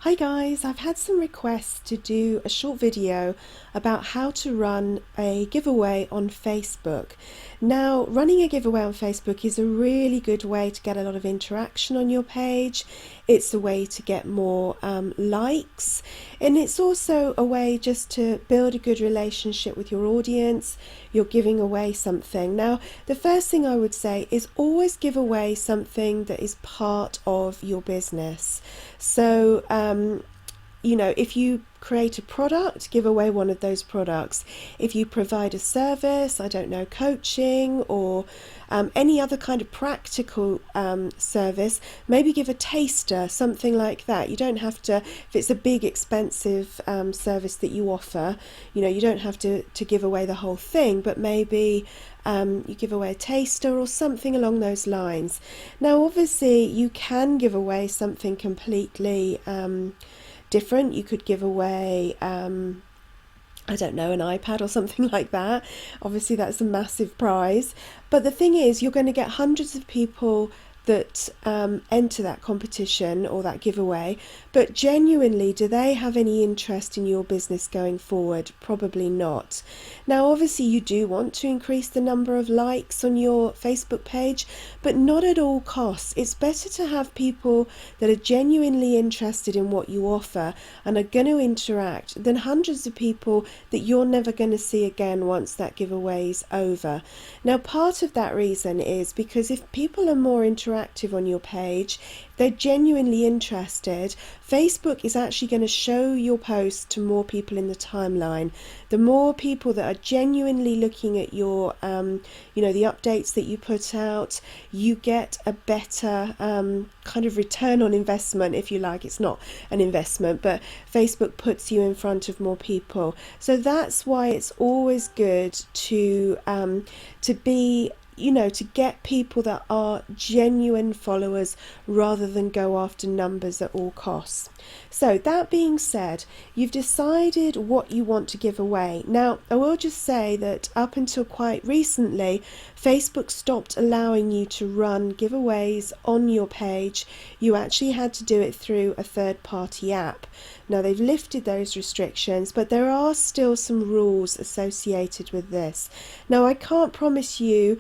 Hi guys, I've had some requests to do a short video about how to run a giveaway on Facebook. Now, running a giveaway on Facebook is a really good way to get a lot of interaction on your page. It's a way to get more likes, and it's also a way just to build a good relationship with your audience. You're giving away something. Now, the first thing I would say is always give away something that is part of your business. So, if you create a product, give away one of those products. If you provide a service, I don't know, coaching or any other kind of practical service, maybe give a taster, something like that. You don't have to, if it's a big expensive service that you offer, you don't have to give away the whole thing, but maybe you give away a taster or something along those lines. Now, obviously, you can give away something completely different. You could give away I don't know, an iPad or something like that. Obviously that's a massive prize, but the thing is, you're going to get hundreds of people that enter that competition or that giveaway, but genuinely, do they have any interest in your business going forward? Probably not. Now, obviously, you do want to increase the number of likes on your Facebook page, but not at all costs. It's better to have people that are genuinely interested in what you offer and are going to interact than hundreds of people that you're never going to see again once that giveaway is over. Now, part of that reason is because if people are more interactive on your page, they're genuinely interested, Facebook is actually going to show your post to more people in the timeline. The more people that are genuinely looking at your, the updates that you put out, you get a better kind of return on investment, if you like. It's not an investment, but Facebook puts you in front of more people. So that's why it's always good to be, to get people that are genuine followers rather than go after numbers at all costs. So that being said, you've decided what you want to give away. Now, I will just say that up until quite recently, Facebook stopped allowing you to run giveaways on your page. You actually had to do it through a third-party app. Now, they've lifted those restrictions, but there are still some rules associated with this. Now, I can't promise you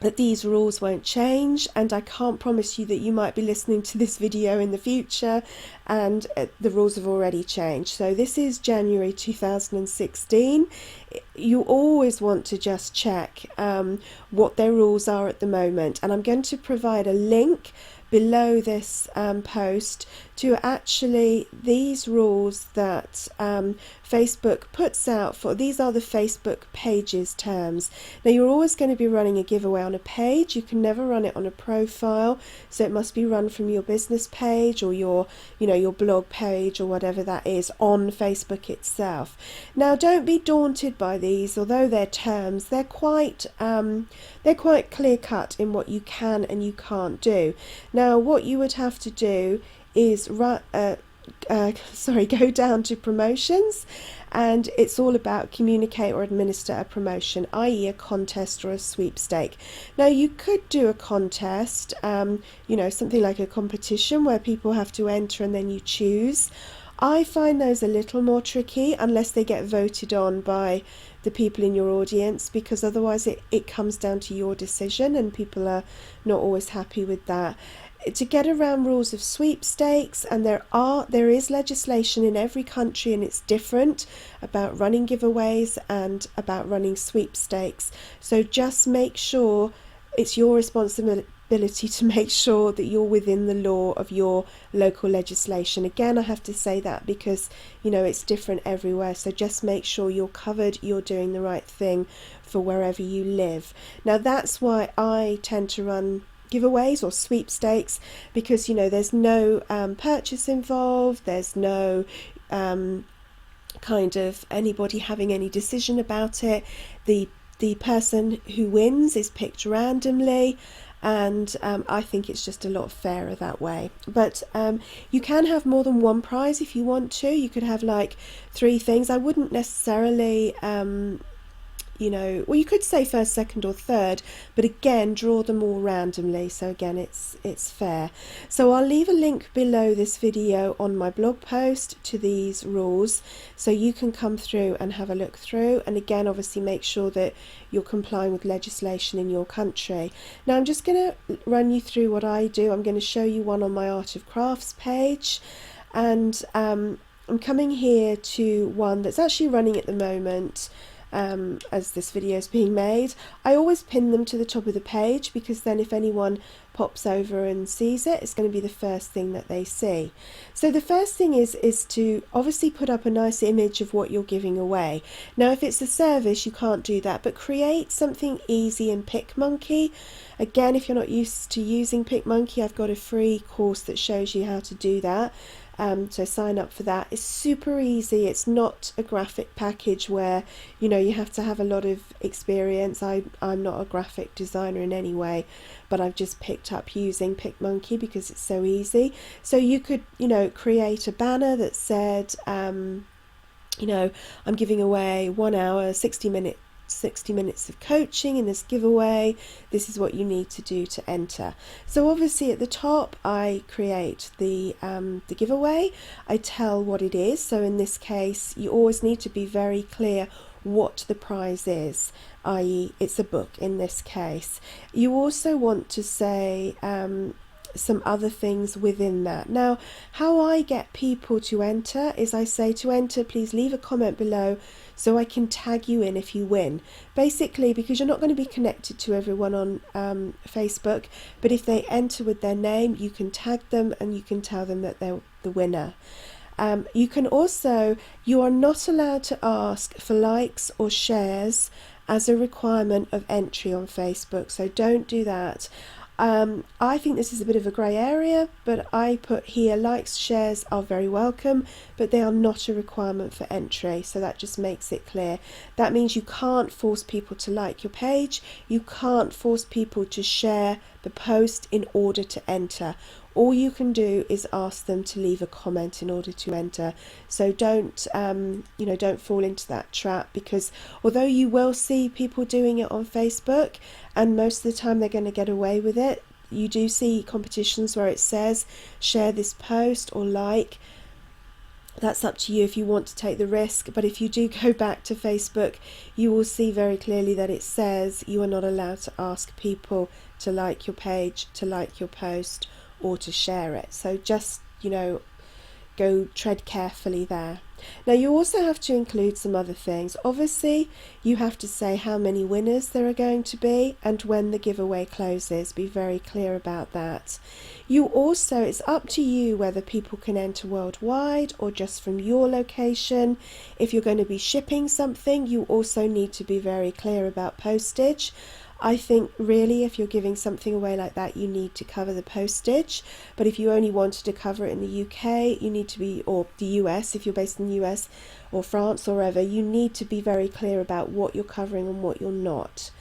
that these rules won't change, and I can't promise you that you might be listening to this video in the future and the rules have already changed. So this is January 2016. You always want to just check what their rules are at the moment, and I'm going to provide a link below this post to actually these rules that Facebook puts out for. These are the Facebook pages terms. Now, you're always going to be running a giveaway on a page. You can never run it on a profile, so it must be run from your business page or your blog page or whatever that is on Facebook itself. Now, don't be daunted by these. Although they're terms, they're quite clear cut in what you can and you can't do. Now, what you would have to do is go down to promotions, and it's all about communicate or administer a promotion, i.e. a contest or a sweepstake. Now, you could do a contest, something like a competition where people have to enter and then you choose. I find those a little more tricky unless they get voted on by the people in your audience, because otherwise it comes down to your decision and people are not always happy with that. To get around rules of sweepstakes, and there is legislation in every country and it's different about running giveaways and about running sweepstakes. So just make sure it's your responsibility to make sure that you're within the law of your local legislation. Again, I have to say that because it's different everywhere, so just make sure you're covered, you're doing the right thing for wherever you live. Now, that's why I tend to run giveaways or sweepstakes, because there's no purchase involved, there's no kind of anybody having any decision about it. The person who wins is picked randomly, and I think it's just a lot fairer that way. But you can have more than one prize if you want to. You could have like 3 things. I wouldn't necessarily well, you could say first, second or third, but again, draw them all randomly. So again, it's fair. So I'll leave a link below this video on my blog post to these rules, so you can come through and have a look through. And again, obviously make sure that you're complying with legislation in your country. Now I'm just going to run you through what I do. I'm going to show you one on my Art of Crafts page, and I'm coming here to one that's actually running at the moment. As this video is being made, I always pin them to the top of the page, because then if anyone pops over and sees it, it's going to be the first thing that they see. So the first thing is to obviously put up a nice image of what you're giving away. Now if it's a service, you can't do that, but create something easy in PicMonkey. Again, if you're not used to using PicMonkey, I've got a free course that shows you how to do that. So sign up for that. It's super easy. It's not a graphic package where you have to have a lot of experience. I'm not a graphic designer in any way, but I've just picked up using PicMonkey because it's so easy. So you could create a banner that said I'm giving away 1 hour 60 minutes of coaching in this giveaway. This is what you need to do to enter. So obviously at the top I create the giveaway. I tell what it is. So in this case, you always need to be very clear what the prize is, i.e. it's a book in this case. You also want to say some other things within that. Now, how I get people to enter is I say, to enter, please leave a comment below so I can tag you in if you win. Basically, because you're not going to be connected to everyone on Facebook, but if they enter with their name, you can tag them and you can tell them that they're the winner. You can also, you are not allowed to ask for likes or shares as a requirement of entry on Facebook, so don't do that. I think this is a bit of a grey area, but I put here likes, shares are very welcome, but they are not a requirement for entry, so that just makes it clear. That means you can't force people to like your page, you can't force people to share the post in order to enter. All you can do is ask them to leave a comment in order to enter. So don't fall into that trap, because although you will see people doing it on Facebook, and most of the time they're going to get away with it, you do see competitions where it says share this post or like. That's up to you if you want to take the risk, but if you do go back to Facebook, you will see very clearly that it says you are not allowed to ask people to like your page, to like your post, or to share it. So just go tread carefully there. Now you also have to include some other things. Obviously you have to say how many winners there are going to be and when the giveaway closes. Be very clear about that. You also, it's up to you whether people can enter worldwide or just from your location. If you're going to be shipping something, you also need to be very clear about postage. I think really if you're giving something away like that, you need to cover the postage. But if you only wanted to cover it in the UK, you need to be, or the US, if you're based in the US or France or wherever, you need to be very clear about what you're covering and what you're not.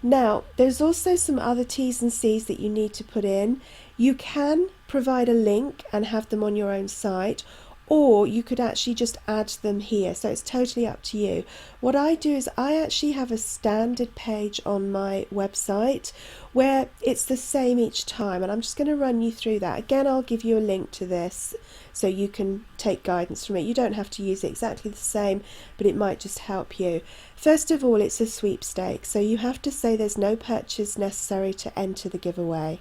Now, there's also some other T's and C's that you need to put in. You can provide a link and have them on your own site, or you could actually just add them here, so it's totally up to you. What I do is I actually have a standard page on my website where it's the same each time, and I'm just going to run you through that. Again, I'll give you a link to this so you can take guidance from it. You don't have to use it exactly the same, but it might just help you. First of all, it's a sweepstakes, so you have to say there's no purchase necessary to enter the giveaway,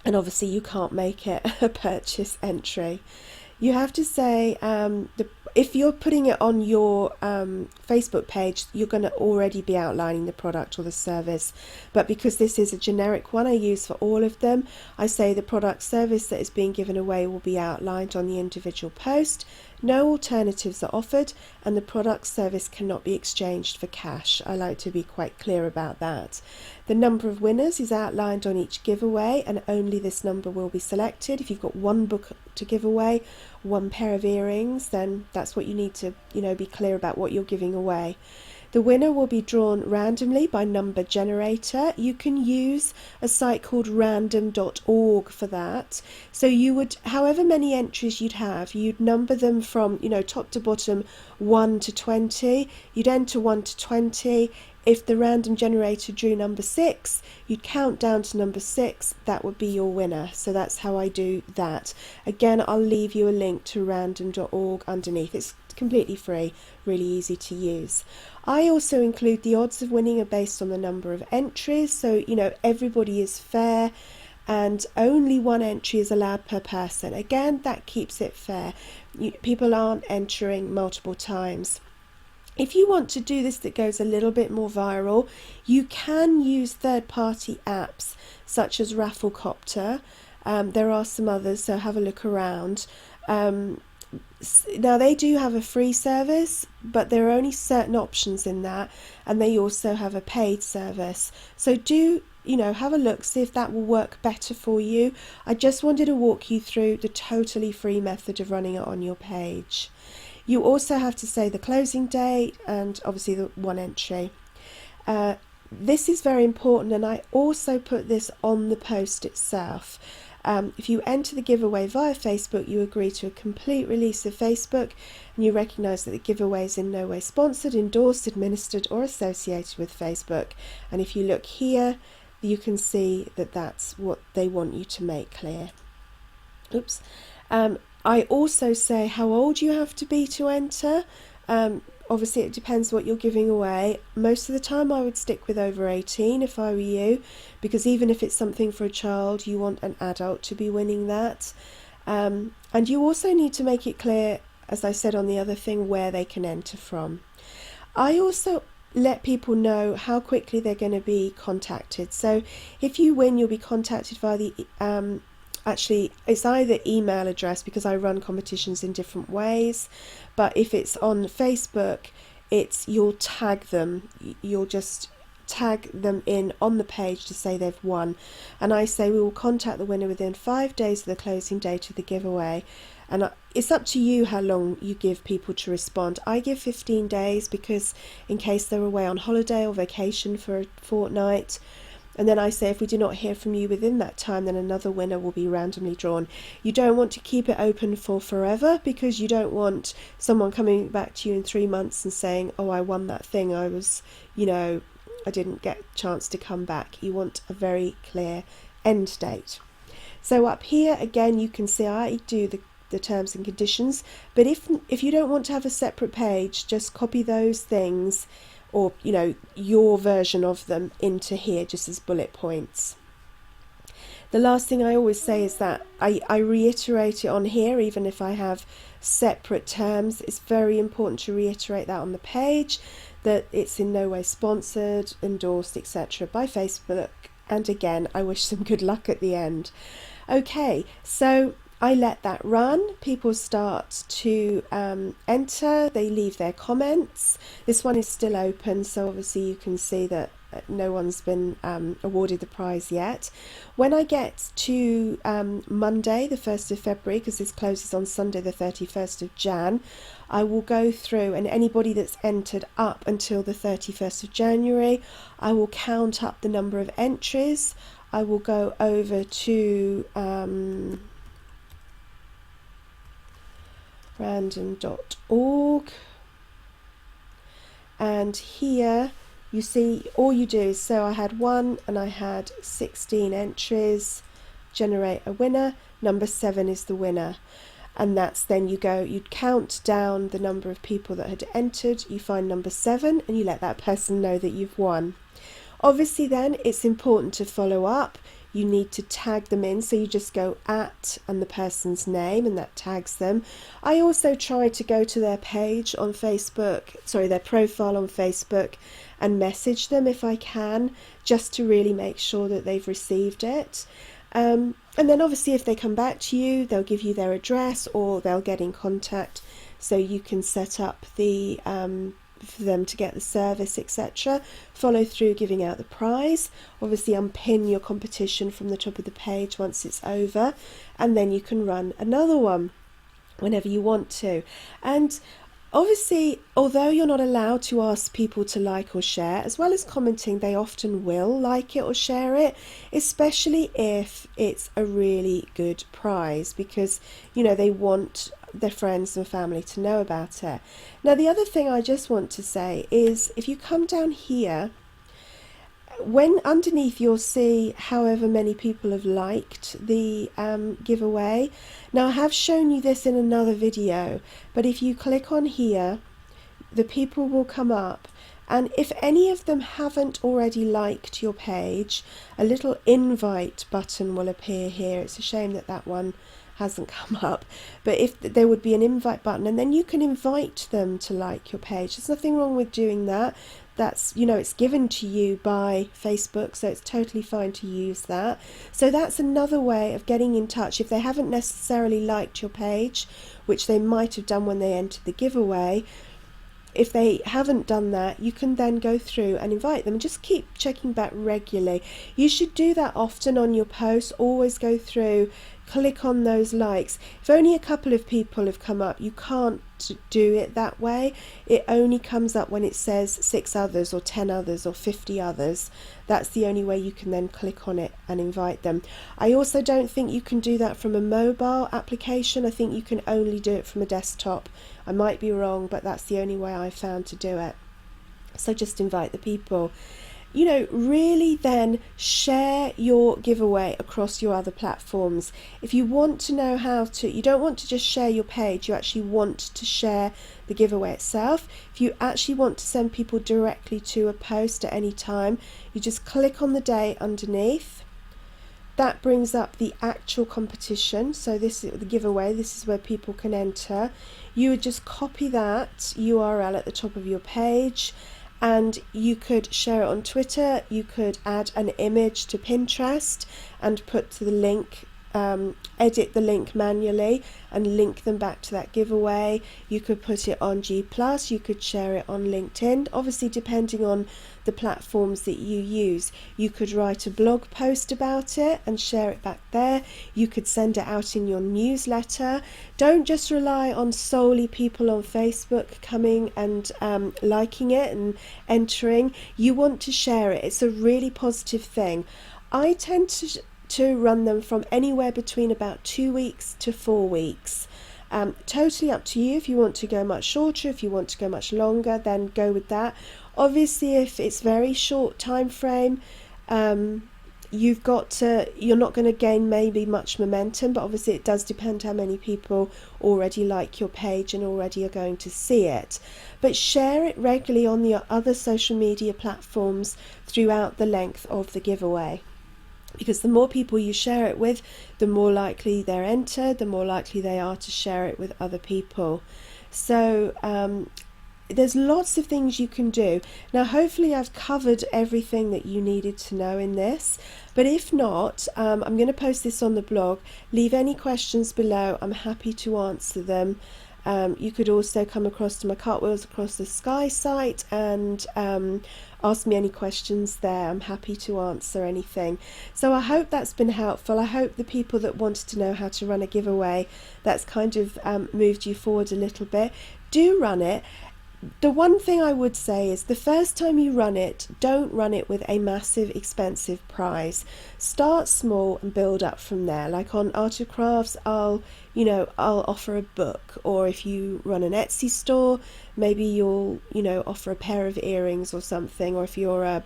and obviously you can't make it a purchase entry. You have to say, if you're putting it on your Facebook page, you're going to already be outlining the product or the service. But because this is a generic one I use for all of them, I say the product service that is being given away will be outlined on the individual post. No alternatives are offered, and the product service cannot be exchanged for cash. I like to be quite clear about that. The number of winners is outlined on each giveaway, and only this number will be selected. If you've got one book to give away, one pair of earrings, then that's what you need to, be clear about what you're giving away. The winner will be drawn randomly by number generator. You can use a site called random.org for that. So you would, however many entries you'd have, you'd number them from, top to bottom 1 to 20. You'd enter 1 to 20. If the random generator drew number 6, you'd count down to number 6. That would be your winner. So that's how I do that. Again, I'll leave you a link to random.org underneath. It's completely free, really easy to use. I also include the odds of winning are based on the number of entries. So, everybody is fair and only one entry is allowed per person. Again, that keeps it fair. People aren't entering multiple times. If you want to do this that goes a little bit more viral, you can use third-party apps such as Rafflecopter. There are some others, so have a look around. Now they do have a free service, but there are only certain options in that, and they also have a paid service. So do have a look, see if that will work better for you. I just wanted to walk you through the totally free method of running it on your page. You also have to say the closing date and obviously the one entry. This is very important, and I also put this on the post itself. If you enter the giveaway via Facebook, you agree to a complete release of Facebook, and you recognise that the giveaway is in no way sponsored, endorsed, administered or associated with Facebook. And if you look here, you can see that that's what they want you to make clear. Oops. I also say how old you have to be to enter. Obviously it depends what you're giving away. Most of the time I would stick with over 18 if I were you, because even if it's something for a child, you want an adult to be winning that. And you also need to make it clear, as I said on the other thing, where they can enter from. I also let people know how quickly they're going to be contacted. So if you win, you'll be contacted via the actually it's either email address, because I run competitions in different ways, but if it's on Facebook, you'll tag them. You'll just tag them in on the page to say they've won, and I say we will contact the winner within 5 days of the closing date of the giveaway. And it's up to you how long you give people to respond. I give 15 days because in case they're away on holiday or vacation for a fortnight. And then I say if we do not hear from you within that time, then another winner will be randomly drawn. You don't want to keep it open for forever, because you don't want someone coming back to you in 3 months and saying, oh, I won that thing, I didn't get a chance to come back. You want a very clear end date. So up here again you can see I do the terms and conditions, but if you don't want to have a separate page, just copy those things, or your version of them, into here just as bullet points. The last thing I always say is that I reiterate it on here, even if I have separate terms. It's very important to reiterate that on the page, that it's in no way sponsored, endorsed, etc. by Facebook. And again, I wish them good luck at the end. Okay, so I let that run. People start to enter, they leave their comments. This one is still open, so obviously you can see that no one's been awarded the prize yet. When I get to Monday the 1st of February, because this closes on Sunday the 31st of Jan, I will go through, and anybody that's entered up until the 31st of January, I will count up the number of entries. I will go over to random.org, and here you see all you do is, so I had 1 and I had 16 entries, generate a winner, number 7 is the winner, and that's then you'd count down the number of people that had entered, you find number 7 and you let that person know that you've won. Obviously then it's important to follow up. You need to tag them in, so you just go at and the person's name, and that tags them. I also try to go to their page on Facebook, their profile on Facebook, and message them if I can, just to really make sure that they've received it. And then obviously if they come back to you, they'll give you their address, or they'll get in contact, so you can set up the for them to get the service, etc. Follow through giving out the prize. Obviously unpin your competition from the top of the page once it's over, and then you can run another one whenever you want to. And Obviously, although you're not allowed to ask people to like or share, as well as commenting, they often will like it or share it, especially if it's a really good prize, because, you know, they want their friends and family to know about it. Now, the other thing I just want to say is if you come down here, when underneath you'll see however many people have liked the giveaway. Now, I have shown you this in another video, but if you click on here, the people will come up, and if any of them haven't already liked your page, a little invite button will appear here. It's a shame that that one hasn't come up, but if there would be an invite button, and then you can invite them to like your page. There's nothing wrong with doing that. That's, you know, it's given to you by Facebook, so it's totally fine to use that. So that's another way of getting in touch. If they haven't necessarily liked your page, which they might have done when they entered the giveaway, if they haven't done that, you can then go through and invite them. Just keep checking back regularly. You should do that often on your posts. Always go through, click on those likes. If only a couple of people have come up, you can't do it that way. It only comes up when it says 6 others or 10 others or 50 others. That's the only way you can then click on it and invite them. I also don't think you can do that from a mobile application. I think you can only do it from a desktop. I might be wrong, but that's the only way I've found to do it. So just invite the people. You know, really then share your giveaway across your other platforms. If you want to know how to, you don't want to just share your page, you actually want to share the giveaway itself. If you actually want to send people directly to a post at any time, you just click on the day underneath. That brings up the actual competition. So this is the giveaway, this is where people can enter. You would just copy that URL at the top of your page, and you could share it on Twitter. You could add an image to Pinterest and put to the link, edit the link manually and link them back to that giveaway. You could put it on G+, you could share it on LinkedIn, obviously depending on the platforms that you use. You could write a blog post about it and share it back there. You could send it out in your newsletter. Don't just rely on solely people on Facebook coming and liking it and entering. You want to share it. It's a really positive thing. I tend to run them from anywhere between about 2 weeks to 4 weeks. Totally up to you. If you want to go much shorter, if you want to go much longer, then go with that. Obviously, if it's very short time frame, you're not going to gain maybe much momentum, but obviously it does depend how many people already like your page and already are going to see it. But share it regularly on the other social media platforms throughout the length of the giveaway. Because the more people you share it with, the more likely they're entered, the more likely they are to share it with other people. So there's lots of things you can do. Now, hopefully I've covered everything that you needed to know in this, but if not, I'm going to post this on the blog. Leave any questions below. I'm happy to answer them. You could also come across to my Cartwheels Across the Sky site and ask me any questions there. I'm happy to answer anything. So I hope that's been helpful. I hope the people that wanted to know how to run a giveaway, that's kind of moved you forward a little bit. Do run it. The one thing I would say is the first time you run it, don't run it with a massive expensive prize. Start small and build up from there. Like on Art of Crafts, I'll offer a book, or if you run an Etsy store, maybe you'll, offer a pair of earrings or something, or if you're a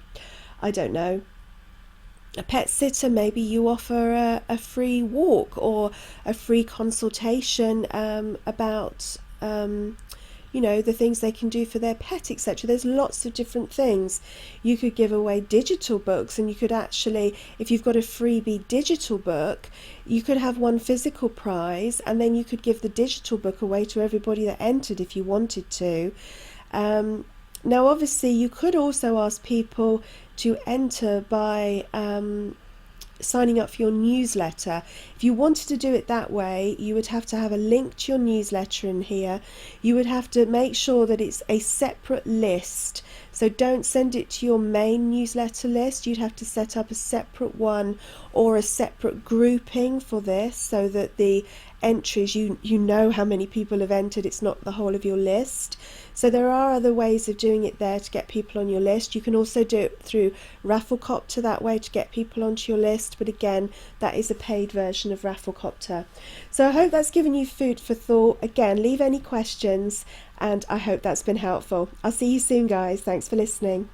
pet sitter, maybe you offer a free walk or a free consultation about the things they can do for their pet, etc. There's lots of different things. You could give away digital books, and you could actually, if you've got a freebie digital book, you could have one physical prize, and then you could give the digital book away to everybody that entered if you wanted to. Now, obviously, you could also ask people to enter by signing up for your newsletter. If you wanted to do it that way, you would have to have a link to your newsletter in here. You would have to make sure that it's a separate list So don't send it to your main newsletter list. You'd have to set up a separate one or a separate grouping for this, so that the entries, you know how many people have entered, it's not the whole of your list. So there are other ways of doing it there to get people on your list. You can also do it through Rafflecopter that way to get people onto your list, but again, that is a paid version of Rafflecopter. So I hope that's given you food for thought. Again, leave any questions, and I hope that's been helpful. I'll see you soon, guys. Thanks for listening.